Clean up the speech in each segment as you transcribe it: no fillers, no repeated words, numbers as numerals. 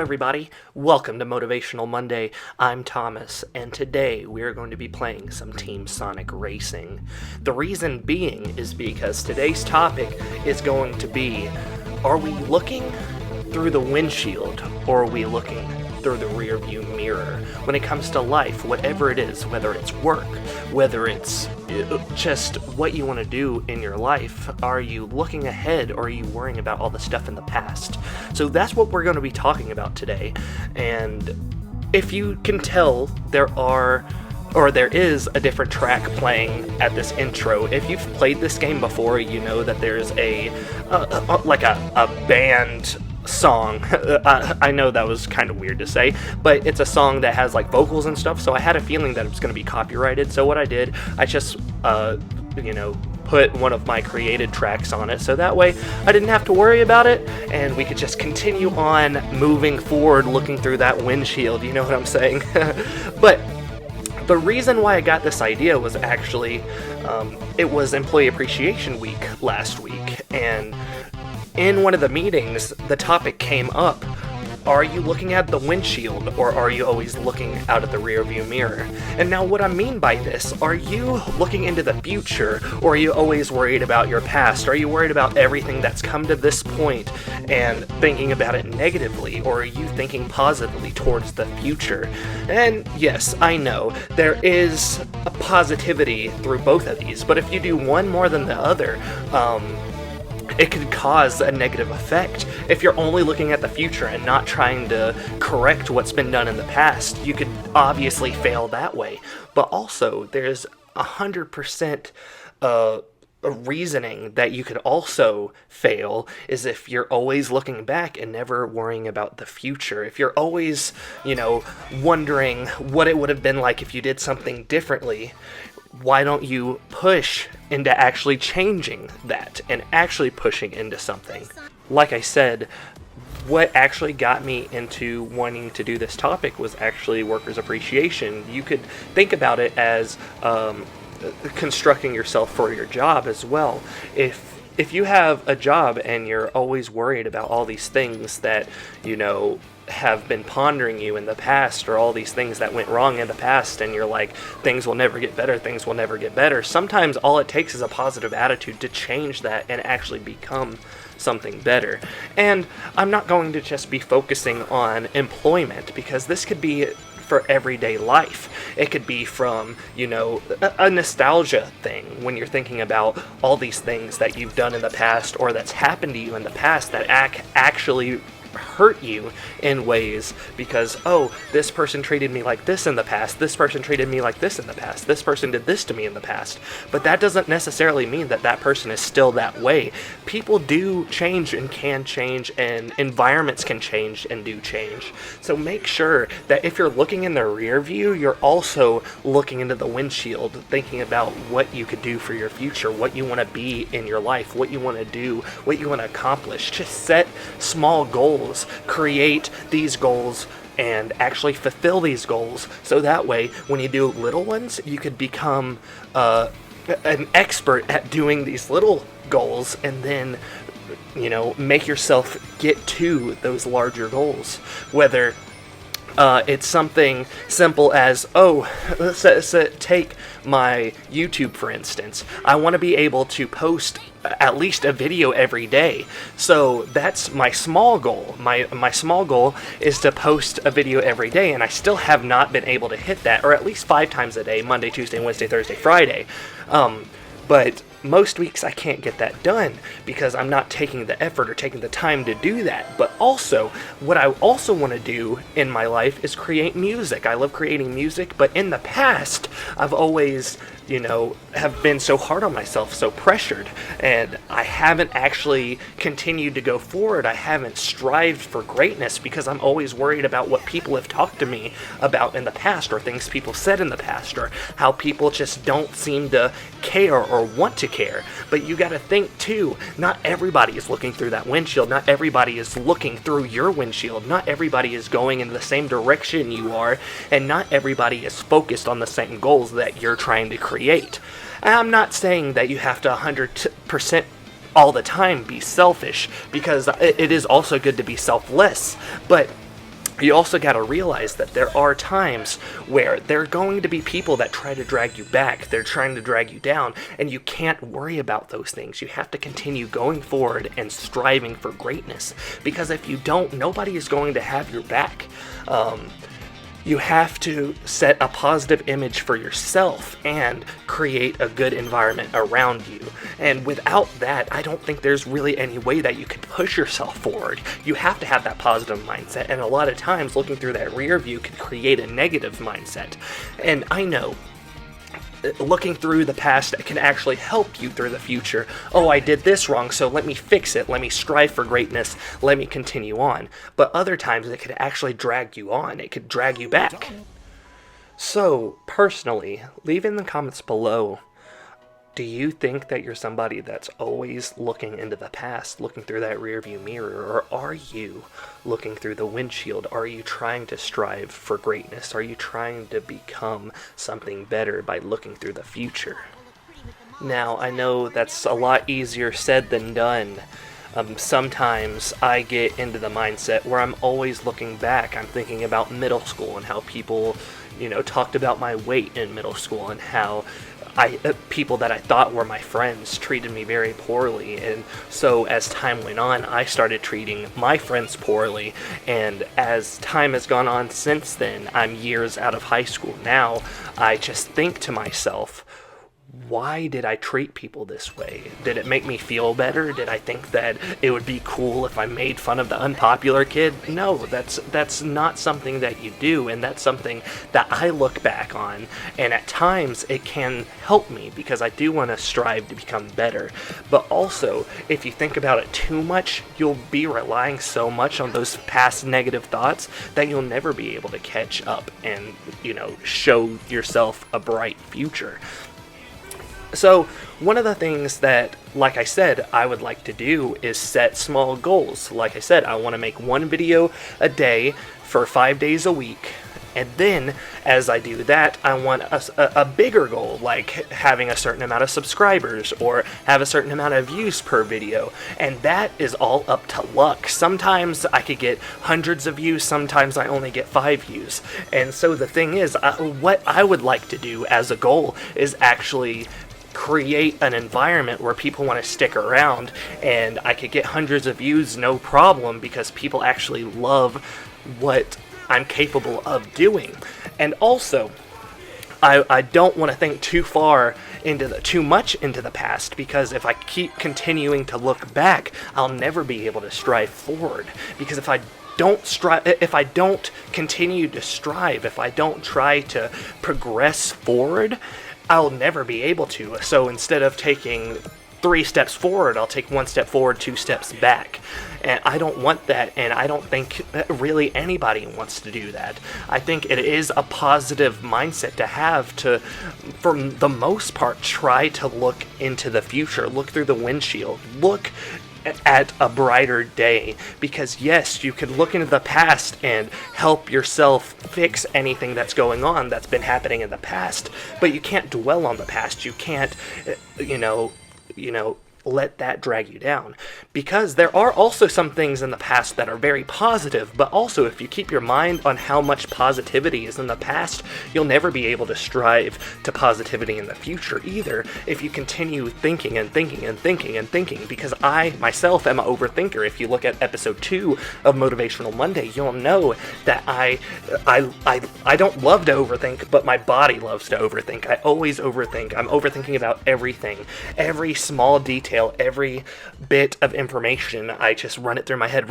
everybody. Welcome to Motivational Monday. I'm Thomas, and today we are going to be playing some Team Sonic Racing. The reason being is because today's topic is going to be, are we looking through the windshield, or are we looking through the rear view mirror? When it comes to life, whatever it is, whether it's work, whether it's just what you want to do in your life, are you looking ahead or are you worrying about all the stuff in the past? So that's what we're going to be talking about today. And if you can tell, there is a different track playing at this intro. If you've played this game before, you know that there's a band song. I know that was kind of weird to say, but it's a song that has like vocals and stuff, so I had a feeling that it was going to be copyrighted. So what I did, I just put one of my created tracks on it, so that way I didn't have to worry about it, and we could just continue on moving forward, looking through that windshield, you know what I'm saying? But the reason why I got this idea was actually, it was Employee Appreciation Week last week, and in one of the meetings, the topic came up, are you looking at the windshield, or are you always looking out at the rear view mirror? And now what I mean by this, are you looking into the future, or are you always worried about your past? Are you worried about everything that's come to this point and thinking about it negatively, or are you thinking positively towards the future? And yes, I know, there is a positivity through both of these, but if you do one more than the other, it could cause a negative effect. If you're only looking at the future and not trying to correct what's been done in the past, you could obviously fail that way. But also, there's 100% reasoning that you could also fail is if you're always looking back and never worrying about the future. If you're always, wondering what it would have been like if you did something differently, why don't you push into actually changing that and actually pushing into something? Like I said, what actually got me into wanting to do this topic was actually workers' appreciation. You could think about it as constructing yourself for your job as well. If you have a job and you're always worried about all these things that, have been pondering you in the past, or all these things that went wrong in the past, and you're like, things will never get better, sometimes all it takes is a positive attitude to change that and actually become something better. And I'm not going to just be focusing on employment, because this could be for everyday life. It could be from, a nostalgia thing, when you're thinking about all these things that you've done in the past or that's happened to you in the past that actually hurt you in ways because, this person treated me like this in the past, this person treated me like this in the past, this person did this to me in the past. But that doesn't necessarily mean that that person is still that way. People do change and can change, and environments can change and do change. So make sure that if you're looking in the rear view, you're also looking into the windshield, thinking about what you could do for your future, what you want to be in your life, what you want to do, what you want to accomplish. Just set small goals. Create these goals and actually fulfill these goals, so that way when you do little ones, you could become an expert at doing these little goals, and then make yourself get to those larger goals. Whether it's something simple as, let's take my YouTube for instance. I want to be able to post at least a video every day. So that's my small goal. My small goal is to post a video every day, and I still have not been able to hit that, or at least 5 times a day, Monday, Tuesday, Wednesday, Thursday, Friday. But most weeks I can't get that done because I'm not taking the effort or taking the time to do that. But also, what I also want to do in my life is create music. I love creating music, but in the past, I've always, have been so hard on myself, so pressured, and I haven't actually continued to go forward. I haven't strived for greatness because I'm always worried about what people have talked to me about in the past, or things people said in the past, or how people just don't seem to care or want to care. But you got to think too, not everybody is looking through that windshield, not everybody is looking through your windshield, not everybody is going in the same direction you are, and not everybody is focused on the same goals that you're trying to create. I'm not saying that you have to 100% all the time be selfish, because it is also good to be selfless, but you also got to realize that there are times where there are going to be people that try to drag you back. They're trying to drag you down, and you can't worry about those things. You have to continue going forward and striving for greatness, because if you don't, nobody is going to have your back. You have to set a positive image for yourself and create a good environment around you. And without that, I don't think there's really any way that you can push yourself forward. You have to have that positive mindset, and a lot of times looking through that rear view can create a negative mindset. And I know looking through the past can actually help you through the future. Oh, I did this wrong, so let me fix it. Let me strive for greatness. Let me continue on. But other times it could actually drag you on. It could drag you back. So, personally, leave in the comments below, do you think that you're somebody that's always looking into the past, looking through that rearview mirror, or are you looking through the windshield? Are you trying to strive for greatness? Are you trying to become something better by looking through the future? Now, I know that's a lot easier said than done. Sometimes I get into the mindset where I'm always looking back. I'm thinking about middle school and how people, talked about my weight in middle school, and how people that I thought were my friends treated me very poorly. And so as time went on, I started treating my friends poorly. And as time has gone on since then, I'm years out of high school now, I just think to myself, why did I treat people this way? Did it make me feel better? Did I think that it would be cool if I made fun of the unpopular kid? No, that's not something that you do, and that's something that I look back on, and at times it can help me because I do want to strive to become better. But also, if you think about it too much, you'll be relying so much on those past negative thoughts that you'll never be able to catch up and, show yourself a bright future. So, one of the things that, like I said, I would like to do is set small goals. Like I said, I want to make one video a day for 5 days a week. And then, as I do that, I want a bigger goal, like having a certain amount of subscribers or have a certain amount of views per video. And that is all up to luck. Sometimes I could get hundreds of views, sometimes I only get 5 views. And so the thing is, what I would like to do as a goal is actually create an environment where people want to stick around, and I could get hundreds of views no problem because people actually love what I'm capable of doing. And also, I don't want to think too much into the past, because if I keep continuing to look back, I'll never be able to strive forward. Because if I don't continue to strive, if I don't try to progress forward, I'll never be able to. So instead of taking 3 steps forward, I'll take 1 step forward, 2 steps back. And I don't want that, and I don't think really anybody wants to do that. I think it is a positive mindset to have to, for the most part, try to look into the future, look through the windshield, look at a brighter day, because yes, you can look into the past and help yourself fix anything that's going on that's been happening in the past, but you can't dwell on the past. You can't let that drag you down, because there are also some things in the past that are very positive. But also, if you keep your mind on how much positivity is in the past, you'll never be able to strive to positivity in the future either, if you continue thinking and thinking and thinking and thinking. Because I myself am an overthinker. If you look at episode 2 of Motivational Monday, you'll know that I don't love to overthink, but my body loves to overthink. I always overthink. I'm overthinking about everything, every small detail, every bit of information. I just run it through my head,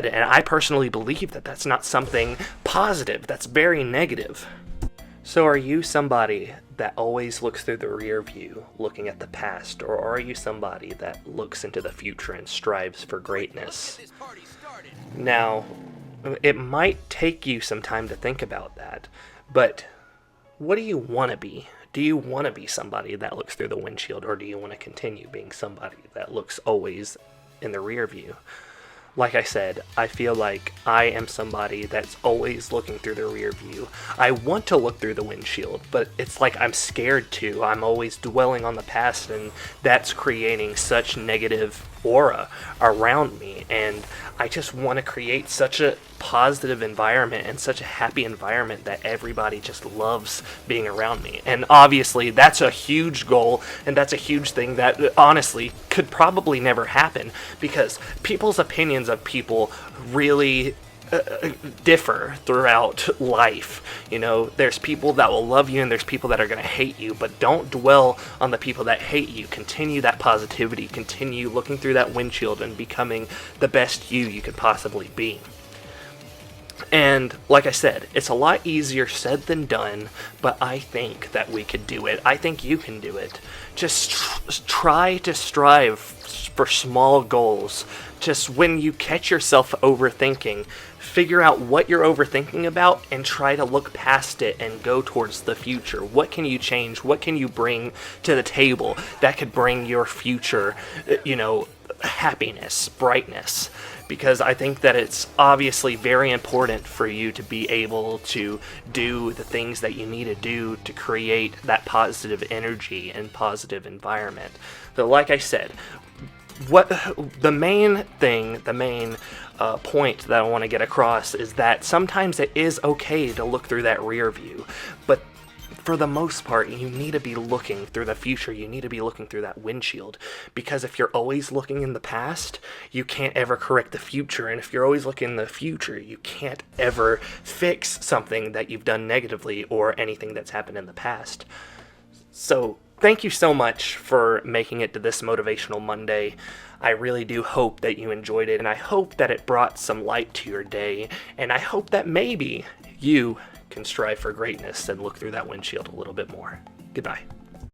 and I personally believe that that's not something positive. That's very negative. So are you somebody that always looks through the rear view, looking at the past, or are you somebody that looks into the future and strives for greatness? Now, it might take you some time to think about that, but what do you want to be? Do you want to be somebody that looks through the windshield, or do you want to continue being somebody that looks always in the rear view? like I said, I feel like I am somebody that's always looking through the rear view. I want to look through the windshield, but it's like I'm scared to. I'm always dwelling on the past, and that's creating such negative aura around me. And I just want to create such a positive environment and such a happy environment that everybody just loves being around me. And obviously, that's a huge goal, and that's a huge thing that honestly could probably never happen, because people's opinions of people really differ throughout life. You know, there's people that will love you and there's people that are going to hate you, but don't dwell on the people that hate you. Continue that positivity, continue looking through that windshield and becoming the best you could possibly be. And like I said, it's a lot easier said than done, but I think that we could do it. I think you can do it. Just try to strive for small goals. Just when you catch yourself overthinking, figure out what you're overthinking about and try to look past it and go towards the future. What can you change? What can you bring to the table that could bring your future, happiness, brightness? Because I think that it's obviously very important for you to be able to do the things that you need to do to create that positive energy and positive environment. So like I said, what the main point that I want to get across is that sometimes it is okay to look through that rear view, but for the most part, you need to be looking through the future. You need to be looking through that windshield, because if you're always looking in the past, you can't ever correct the future. And if you're always looking in the future, you can't ever fix something that you've done negatively or anything that's happened in the past. So thank you so much for making it to this Motivational Monday. I really do hope that you enjoyed it, and I hope that it brought some light to your day, and I hope that maybe you can strive for greatness and look through that windshield a little bit more. Goodbye.